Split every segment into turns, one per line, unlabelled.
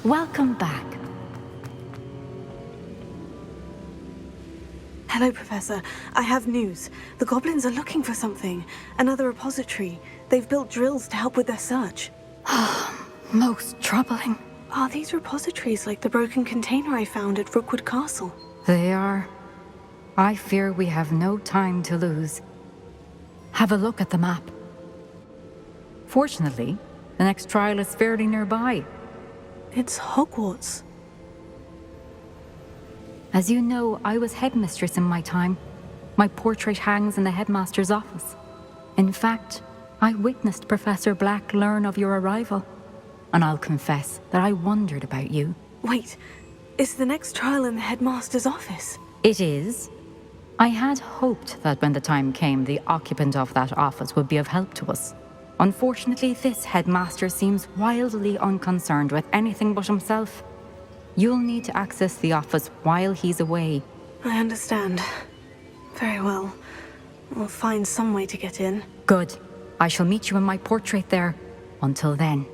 Welcome back.
Hello, Professor. I have news. The goblins are looking for something. Another repository. They've built drills to help with their search.
Most troubling.
Are these repositories like the broken container I found at Rookwood Castle?
They are. I fear we have no time to lose. Have a look at the map. Fortunately, the next trial is fairly nearby.
It's Hogwarts.
As you know, I was headmistress in my time. My portrait hangs in the headmaster's office. In fact, I witnessed Professor Black learn of your arrival. And I'll confess that I wondered about you.
Wait, is the next trial in the headmaster's office?
It is. I had hoped that when the time came, the occupant of that office would be of help to us. Unfortunately, this headmaster seems wildly unconcerned with anything but himself. You'll need to access the office while he's away.
I understand. Very well. We'll find some way to get in.
Good. I shall meet you in my portrait there. Until then.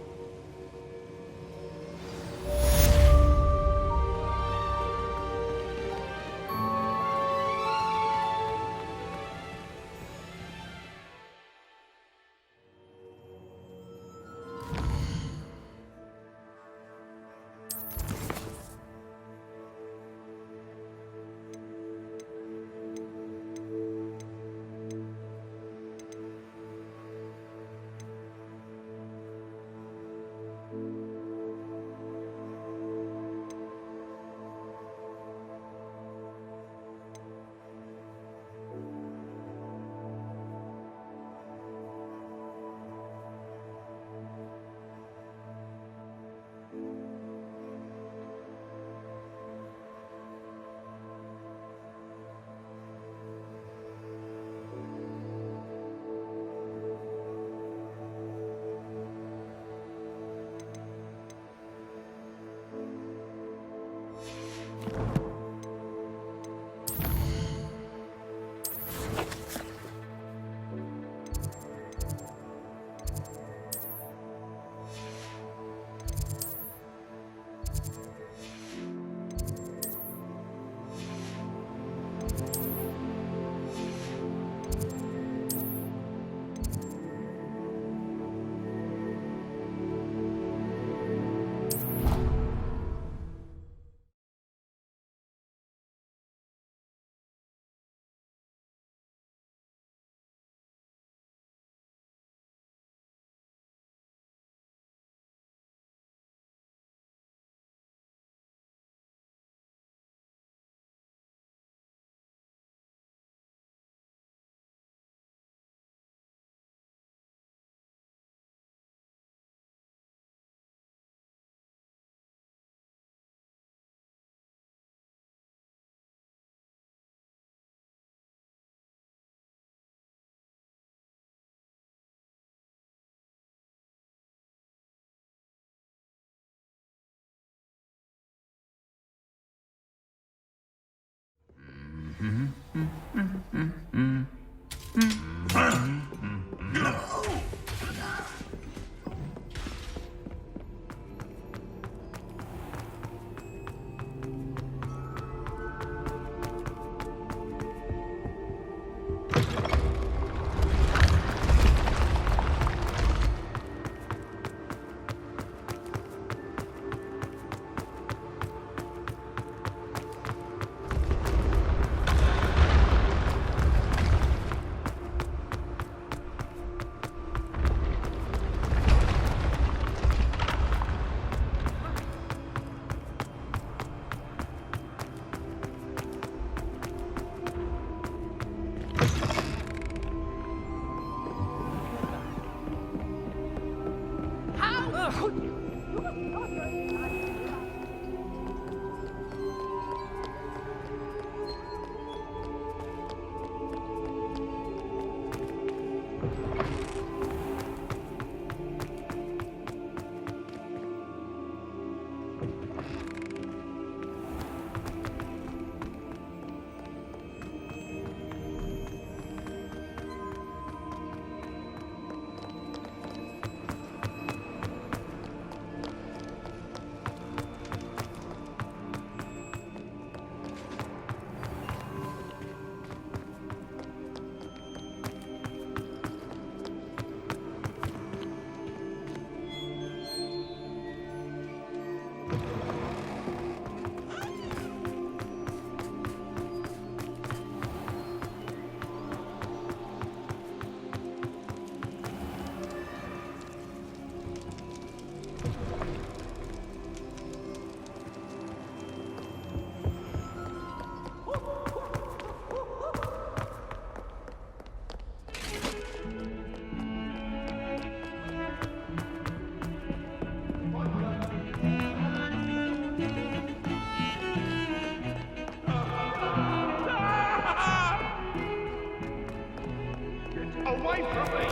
Away from me!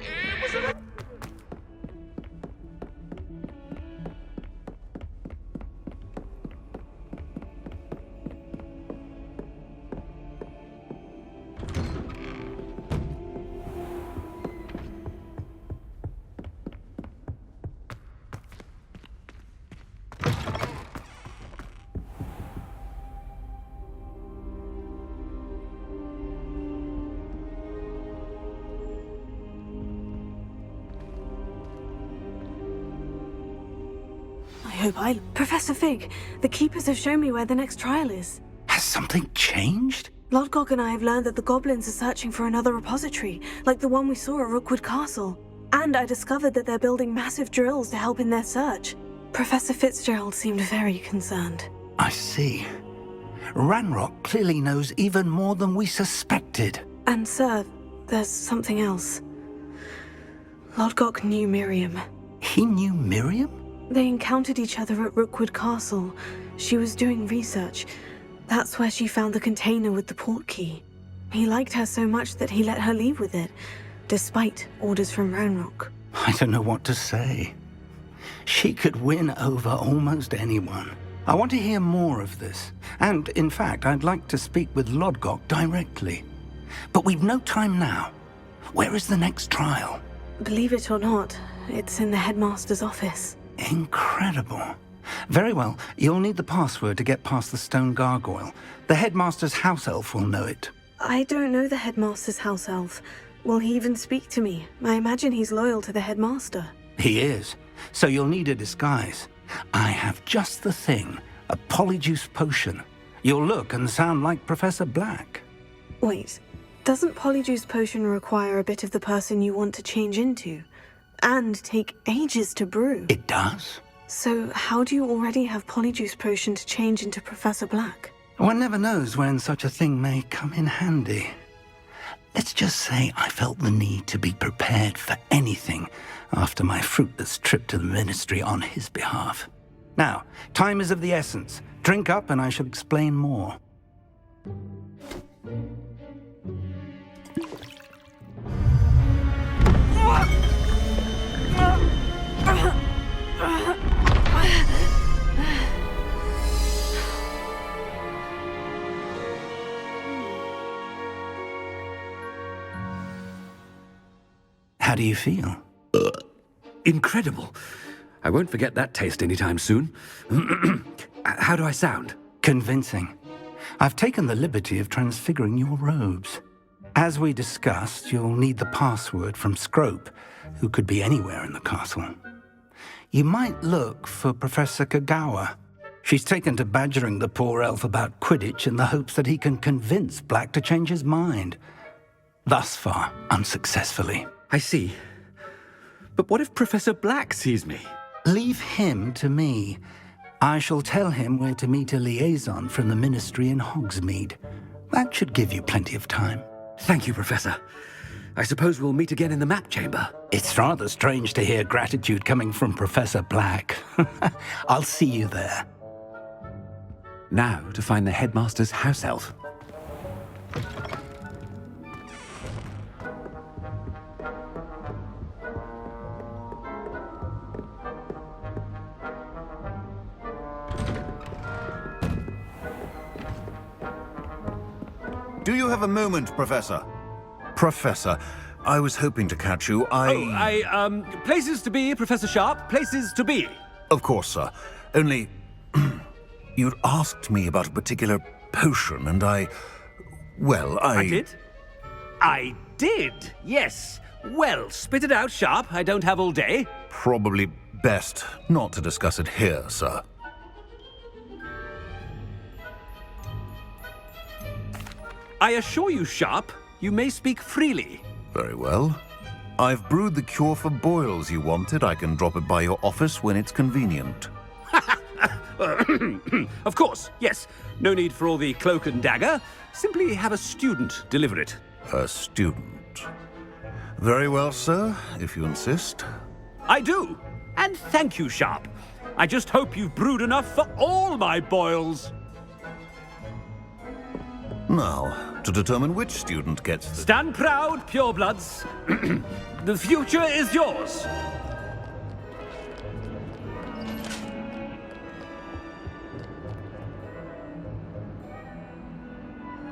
It was an...
Professor Fig, the Keepers have shown me where the next trial is.
Has something changed?
Lodgok and I have learned that the goblins are searching for another repository, like the one we saw at Rookwood Castle. And I discovered that they're building massive drills to help in their search. Professor Fitzgerald seemed very concerned.
I see. Ranrock clearly knows even more than we suspected.
And sir, there's something else. Lodgok knew Miriam.
He knew Miriam?
They encountered each other at Rookwood Castle. She was doing research. That's where she found the container with the port key. He liked her so much that he let her leave with it, despite orders from Ranrock.
I don't know what to say. She could win over almost anyone. I want to hear more of this. And, in fact, I'd like to speak with Lodgok directly. But we've no time now. Where is the next trial?
Believe it or not, it's in the headmaster's office.
Incredible. Very well, you'll need the password to get past the stone gargoyle. The headmaster's house elf will know it.
I don't know the headmaster's house elf. Will he even speak to me? I imagine he's loyal to the headmaster.
He is, so you'll need a disguise. I have just the thing, a polyjuice potion. You'll look and sound like Professor Black.
Wait, doesn't polyjuice potion require a bit of the person you want to change into? And take ages to brew?
It does.
So how do you already have polyjuice potion to change into Professor Black?
One never knows when such a thing may come in handy. Let's just say I felt the need to be prepared for anything after my fruitless trip to the Ministry on his behalf. Now, time is of the essence. Drink up and I shall explain more. How do you feel?
Incredible. I won't forget that taste anytime soon. How do I sound?
Convincing. I've taken the liberty of transfiguring your robes. As we discussed, you'll need the password from Scrope, who could be anywhere in the castle. You might look for Professor Kagawa. She's taken to badgering the poor elf about Quidditch in the hopes that he can convince Black to change his mind. Thus far, unsuccessfully.
I see. But what if Professor Black sees me?
Leave him to me. I shall tell him where to meet a liaison from the Ministry in Hogsmeade. That should give you plenty of time.
Thank you, Professor. I suppose we'll meet again in the map chamber.
It's rather strange to hear gratitude coming from Professor Black. I'll see you there.
Now to find the headmaster's house elf.
Do you have a moment, Professor? Professor, I was hoping to catch you.
Places to be, Professor Sharp. Places to be.
Of course, sir. Only... you'd asked me about a particular potion, and I
did? I did, yes. Well, spit it out, Sharp. I don't have all day.
Probably best not to discuss it here, sir.
I assure you, Sharp, you may speak freely.
Very well. I've brewed the cure for boils you wanted. I can drop it by your office when it's convenient.
Of course, yes. No need for all the cloak and dagger. Simply have a student deliver it.
A student. Very well, sir, if you insist.
I do. And thank you, Sharp. I just hope you've brewed enough for all my boils.
Now, to determine which student gets the...
Stand proud, purebloods. The future is yours.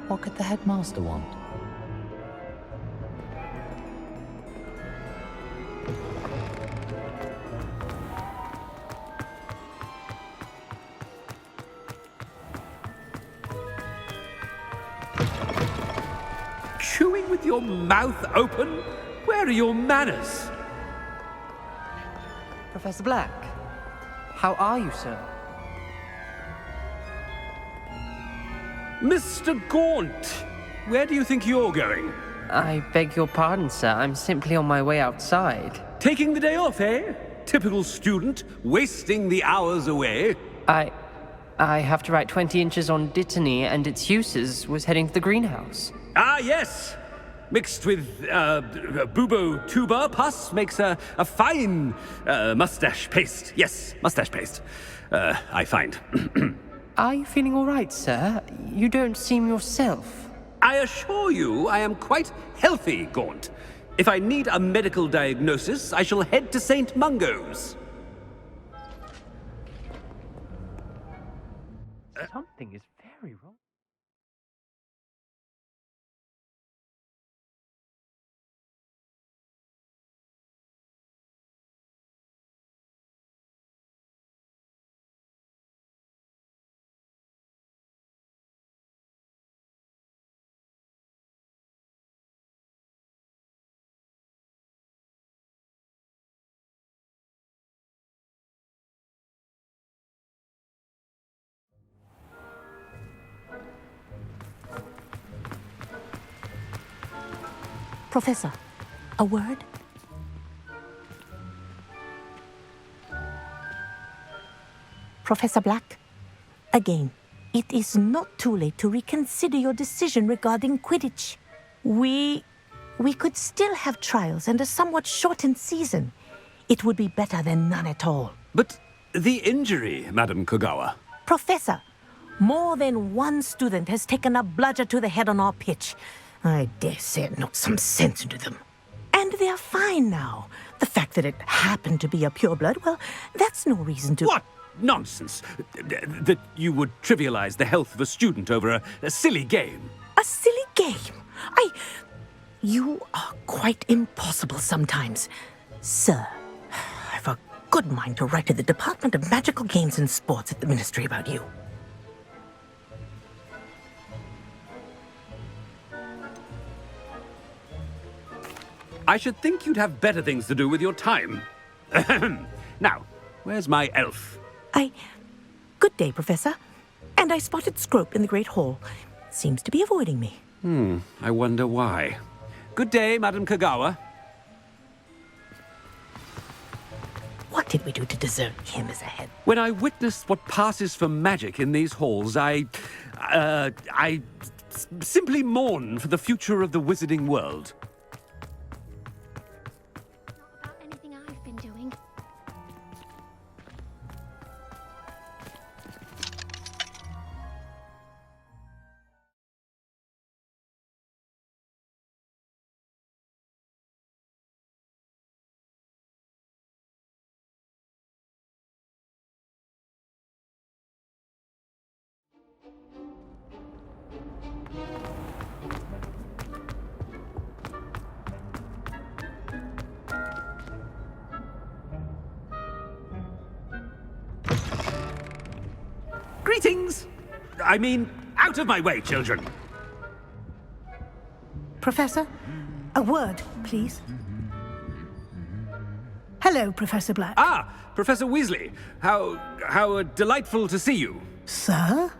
What could the headmaster want?
Chewing with your mouth open? Where are your manners?
Professor Black, how are you, sir?
Mr. Gaunt, where do you think you're going?
I beg your pardon, sir. I'm simply on my way outside.
Taking the day off, eh? Typical student, wasting the hours away.
I have to write 20 inches on Dittany and its uses. Was heading to the greenhouse.
Ah, yes. Mixed with bubo tuber pus makes a fine mustache paste. Yes, mustache paste. I find.
Are you feeling all right, sir? You don't seem yourself.
I assure you I am quite healthy, Gaunt. If I need a medical diagnosis, I shall head to St. Mungo's.
Something is very wrong.
Professor, a word? Professor Black, again, it is not too late to reconsider your decision regarding Quidditch. We could still have trials and a somewhat shortened season. It would be better than none at all.
But the injury, Madam Kogawa.
Professor, more than one student has taken a bludger to the head on our pitch. I dare say it knocked some sense into them. And they're fine now. The fact that it happened to be a pureblood, well, that's no reason to...
What nonsense! That you would trivialize the health of a student over a silly game.
A silly game? You are quite impossible sometimes. Sir, I've a good mind to write to the Department of Magical Games and Sports at the Ministry about you.
I should think you'd have better things to do with your time. Now, where's my elf?
Good day, Professor. And I spotted Scrope in the Great Hall. Seems to be avoiding me.
I wonder why. Good day, Madam Kogawa.
What did we do to deserve him as a head?
When I witnessed what passes for magic in these halls, I simply mourn for the future of the wizarding world.
About anything I've been doing.
Greetings! I mean, out of my way, children.
Professor, a word, please. Hello, Professor Black.
Ah, Professor Weasley. How delightful to see you.
Sir?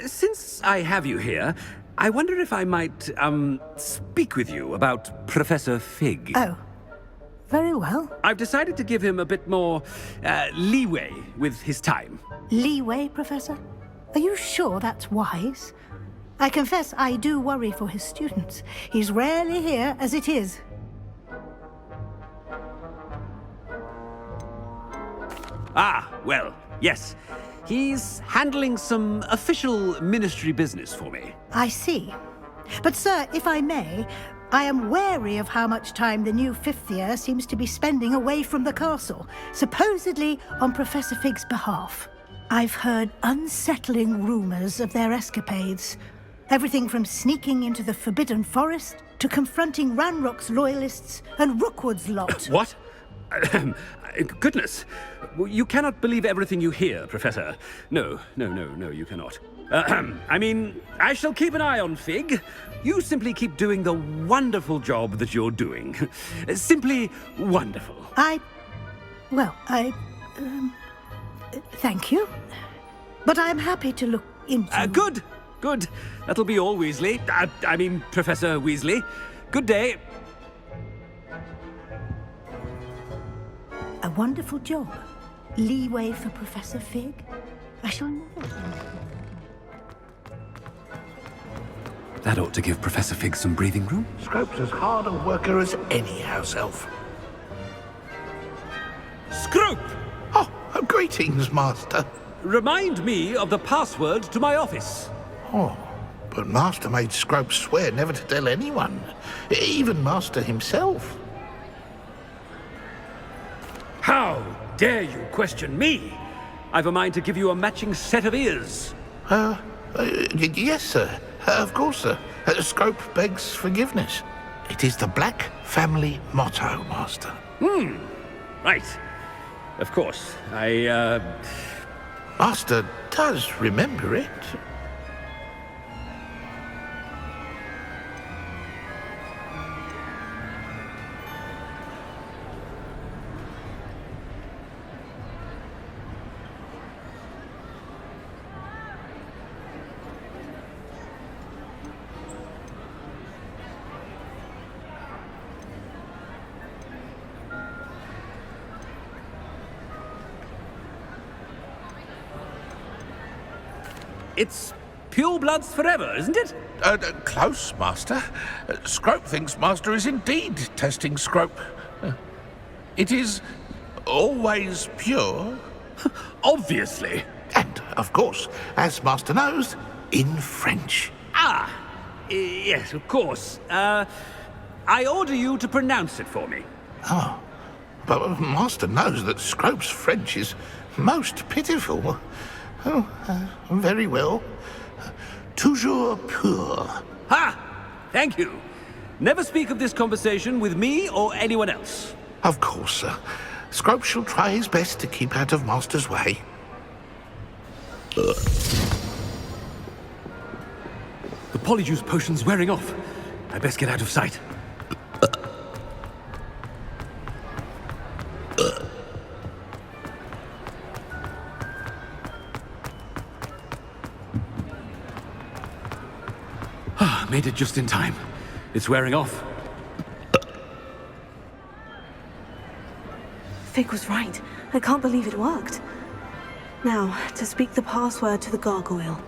Since I have you here, I wonder if I might, speak with you about Professor Fig.
Oh, very well.
I've decided to give him a bit more, leeway with his time.
Leeway, Professor? Are you sure that's wise? I confess I do worry for his students. He's rarely here as it is.
Ah, well, yes. He's handling some official ministry business for me.
I see. But, sir, if I may, I am wary of how much time the new fifth year seems to be spending away from the castle, supposedly on Professor Fig's behalf. I've heard unsettling rumors of their escapades. Everything from sneaking into the Forbidden Forest to confronting Ranrock's loyalists and Rookwood's lot.
What? Goodness. You cannot believe everything you hear, Professor. No, you cannot. I mean, I shall keep an eye on Fig. You simply keep doing the wonderful job that you're doing. Simply wonderful.
Thank you. But I'm happy to look into...
Good. That'll be all, Weasley. I mean, Professor Weasley. Good day.
A wonderful job. Leeway for Professor Fig. I shall never...
That ought to give Professor Fig some breathing room.
Scrope's as hard a worker as any house elf.
Scrope!
Oh, greetings, Master.
Remind me of the password to my office.
Oh, but Master made Scrope swear never to tell anyone, even Master himself.
How dare you question me? I've a mind to give you a matching set of ears.
Yes, sir. Of course, sir. Scrope begs forgiveness. It is the Black family motto, Master.
Right. Of course.
Master does remember it.
It's pure bloods forever, isn't it?
Close, Master. Scrope thinks Master is indeed testing Scrope. It is always pure.
Obviously.
And, of course, as Master knows, in French.
Yes, of course. I order you to pronounce it for me.
Oh, but Master knows that Scrope's French is most pitiful. Oh, very well. Toujours pur.
Ha! Thank you. Never speak of this conversation with me or anyone else.
Of course, sir. Scrope shall try his best to keep out of Master's way.
The Polyjuice potion's wearing off. I best get out of sight. Made it just in time. It's wearing off.
Fig was right. I can't believe it worked. Now, to speak the password to the gargoyle.